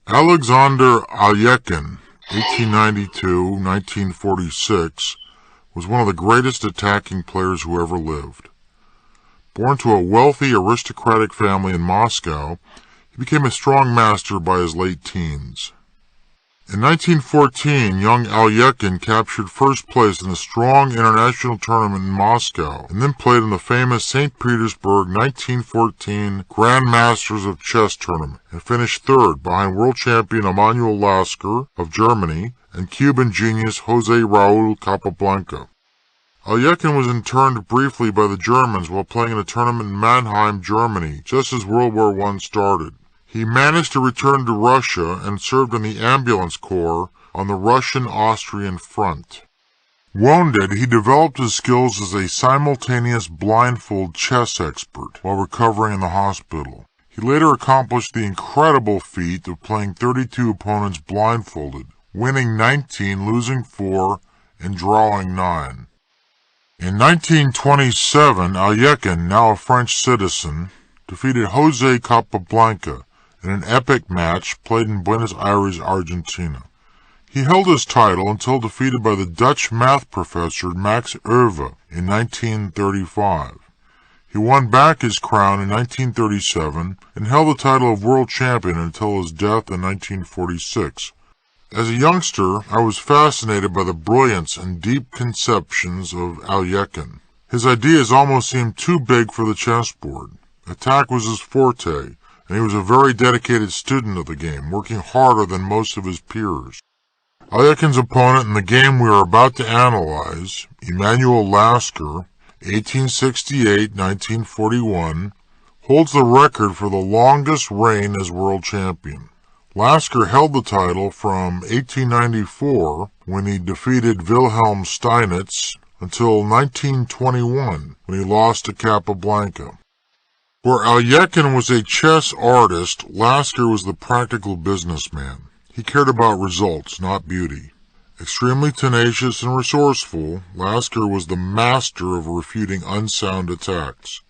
Alexander Alekhine, 1892–1946, was one of the greatest attacking players who ever lived. Born to a wealthy aristocratic family in Moscow, he became a strong master by his late teens. In 1914, young Alekhine captured first place in a strong international tournament in Moscow, and then played in the famous St Petersburg 1914 Grandmasters of Chess tournament, and finished third behind world champion Emmanuel Lasker of Germany and Cuban genius Jose Raoul Capablanca. Alekhine was interned briefly by the Germans while playing in a tournament in Mannheim, Germany, just as World War I started. He managed to return to Russia and served in the ambulance corps on the Russian-Austrian front. Wounded, he developed his skills as a simultaneous blindfold chess expert while recovering in the hospital. He later accomplished the incredible feat of playing 32 opponents blindfolded, winning 19, losing 4, and drawing 9. In 1927, Alekhine, now a French citizen, defeated Jose Capablanca in an epic match played in Buenos Aires, Argentina. He held his title until defeated by the Dutch math professor Max Euwe in 1935. He won back his crown in 1937 and held the title of world champion until his death in 1946. As a youngster, I was fascinated by the brilliance and deep conceptions of Alekhine. His ideas almost seemed too big for the chessboard. Attack was his forte, and he was a very dedicated student of the game, working harder than most of his peers. Alekhine's opponent in the game we are about to analyze, Emmanuel Lasker, 1868–1941, holds the record for the longest reign as world champion. Lasker held the title from 1894, when he defeated Wilhelm Steinitz, until 1921, when he lost to Capablanca. Where Alekhine was a chess artist, Lasker was the practical businessman. He cared about results, not beauty. Extremely tenacious and resourceful, Lasker was the master of refuting unsound attacks.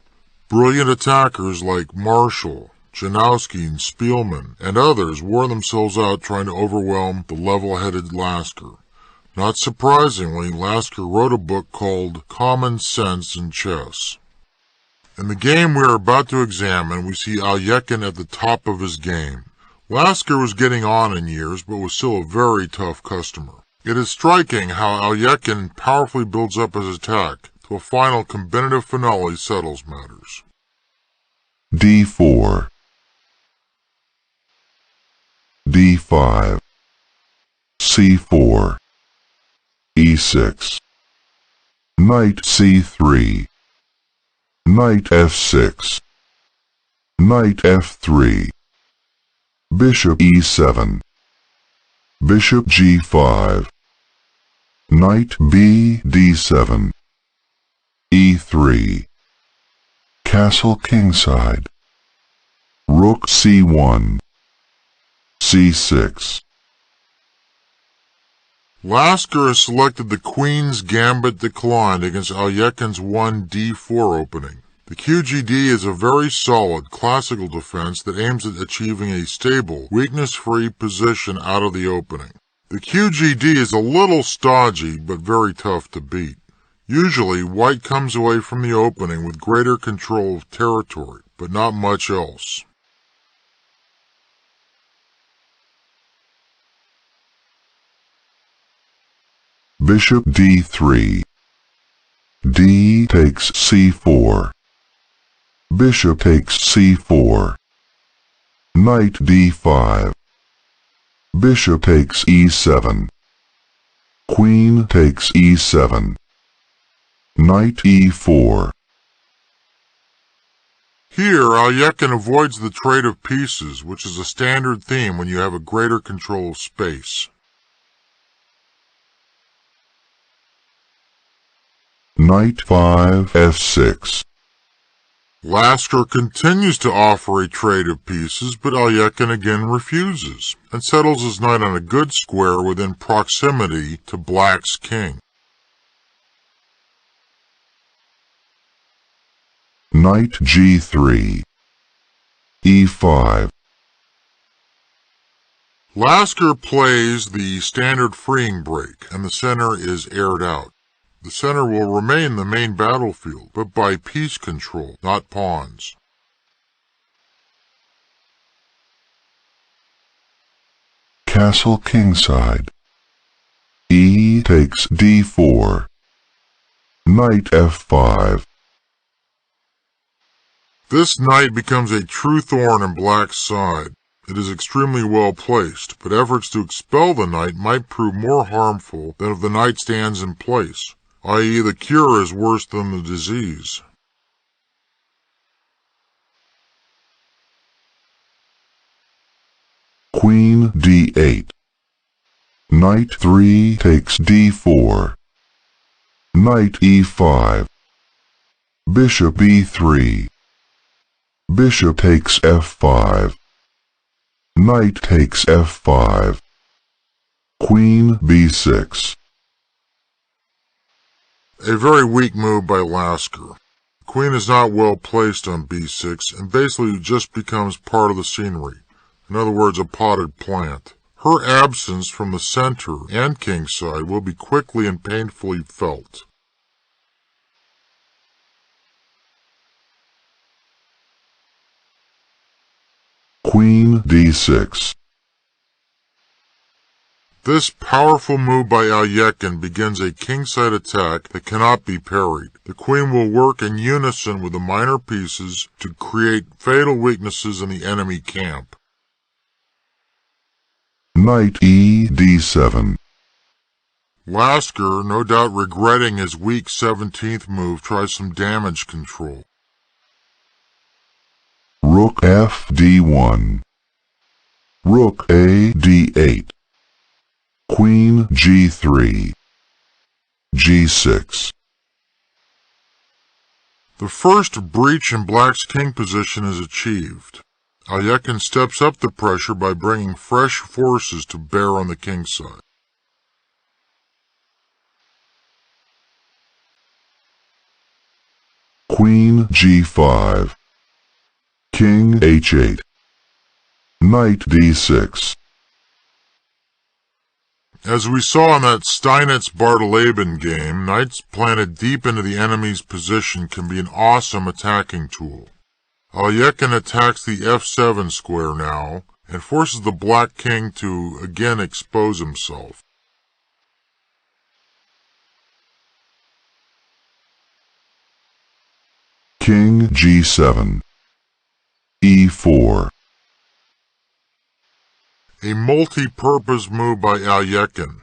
Brilliant attackers like Marshall, Janowski, and Spielman, and others wore themselves out trying to overwhelm the level-headed Lasker. Not surprisingly, Lasker wrote a book called Common Sense in Chess. In the game we are about to examine, we see Alekhine at the top of his game. Lasker was getting on in years, but was still a very tough customer. It is striking how Alekhine powerfully builds up his attack, till a final combinative finale settles matters. D4 D5 C4 E6 Knight C3 Knight F6 Knight F3 Bishop E7 Bishop G5 Knight B D7 E3 Castle kingside Rook C1 C6 Lasker has selected the Queen's Gambit declined against Alekhine's 1d4 opening. The QGD is a very solid classical defense that aims at achieving a stable, weakness-free position out of the opening. The QGD is a little stodgy, but very tough to beat. Usually, white comes away from the opening with greater control of territory, but not much else. Bishop D3 D takes C4 Bishop takes C4 Knight D5 Bishop takes E7 Queen takes E7 Knight E4 Here, Alekhine avoids the trade of pieces, which is a standard theme when you have a greater control of space. Knight 5 F6 Lasker continues to offer a trade of pieces, but Alekhine again refuses, and settles his knight on a good square within proximity to black's king. Knight G3 E5 Lasker plays the standard freeing break, and the center is aired out. The center will remain the main battlefield, but by piece control, not pawns. Castle kingside. E takes d4. Knight f5. This knight becomes a true thorn in black's side. It is extremely well placed, but efforts to expel the knight might prove more harmful than if the knight stands in place, i.e. the cure is worse than the disease. Queen d8. Knight 3 takes d4. Knight e5. Bishop e3. Bishop takes f5. Knight takes f5. Queen b6. A very weak move by Lasker. The queen is not well placed on b6 and basically just becomes part of the scenery. In other words, a potted plant. Her absence from the center and kingside will be quickly and painfully felt. Queen d6. This powerful move by Alekhine begins a kingside attack that cannot be parried. The queen will work in unison with the minor pieces to create fatal weaknesses in the enemy camp. Knight e d7. Lasker, no doubt regretting his weak 17th move, tries some damage control. Rook f d1. Rook a d8. Queen g3. g6. The first breach in black's king position is achieved. Alekhine steps up the pressure by bringing fresh forces to bear on the kingside. Queen g5. King h8. Knight d6. As we saw in that Steinitz-Bartoleben game, knights planted deep into the enemy's position can be an awesome attacking tool. Alekhine attacks the f7 square now, and forces the black king to again expose himself. King g7. e4. A multi-purpose move by Alekhine.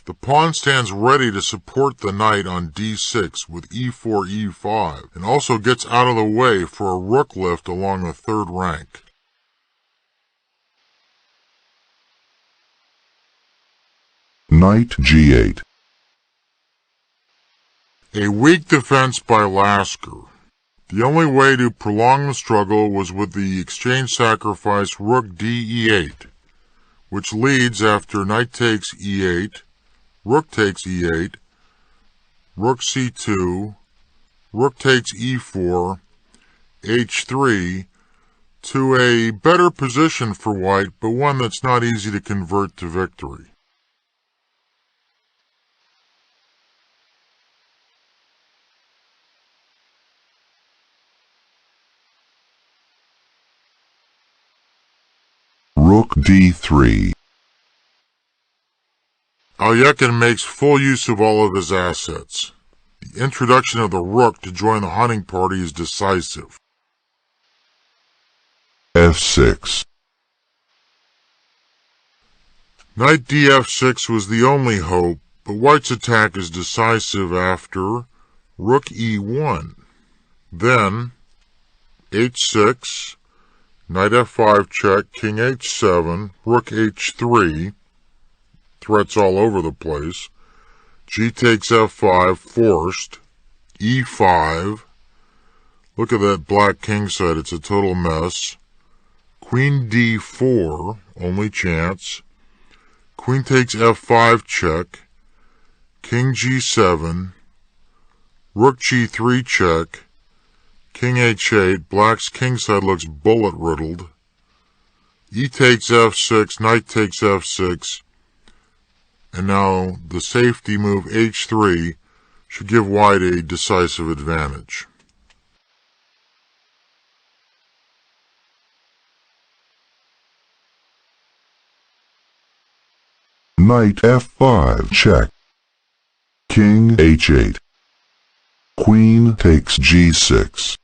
The pawn stands ready to support the knight on d6 with e4, e5, and also gets out of the way for a rook lift along the third rank. Knight g8. A weak defense by Lasker. The only way to prolong the struggle was with the exchange sacrifice rook d8, which leads after knight takes e8, rook takes e8, rook c2, rook takes e4, h3, to a better position for white, but one that's not easy to convert to victory. Rook d3. Alekhine makes full use of all of his assets. The introduction of the rook to join the hunting party is decisive. f6. Knight df6 was the only hope, but white's attack is decisive after rook e1. Then h6, knight f5 check, king h7, rook h3, threats all over the place, g takes f5, forced, e5, look at that black king side, it's a total mess, queen d4, only chance, queen takes f5 check, king g7, rook g3 check, king h8, black's kingside looks bullet-riddled, e takes f6, knight takes f6, and now the safety move h3 should give white a decisive advantage. Knight f5 check. King h8. Queen takes g6.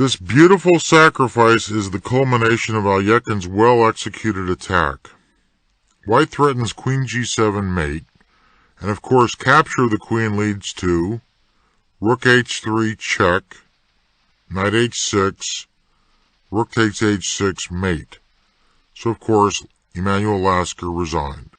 This beautiful sacrifice is the culmination of Alekhine's well-executed attack. White threatens queen g7 mate, and of course capture of the queen leads to rook h3 check, knight h6, rook takes h6 mate. So of course Emmanuel Lasker resigned.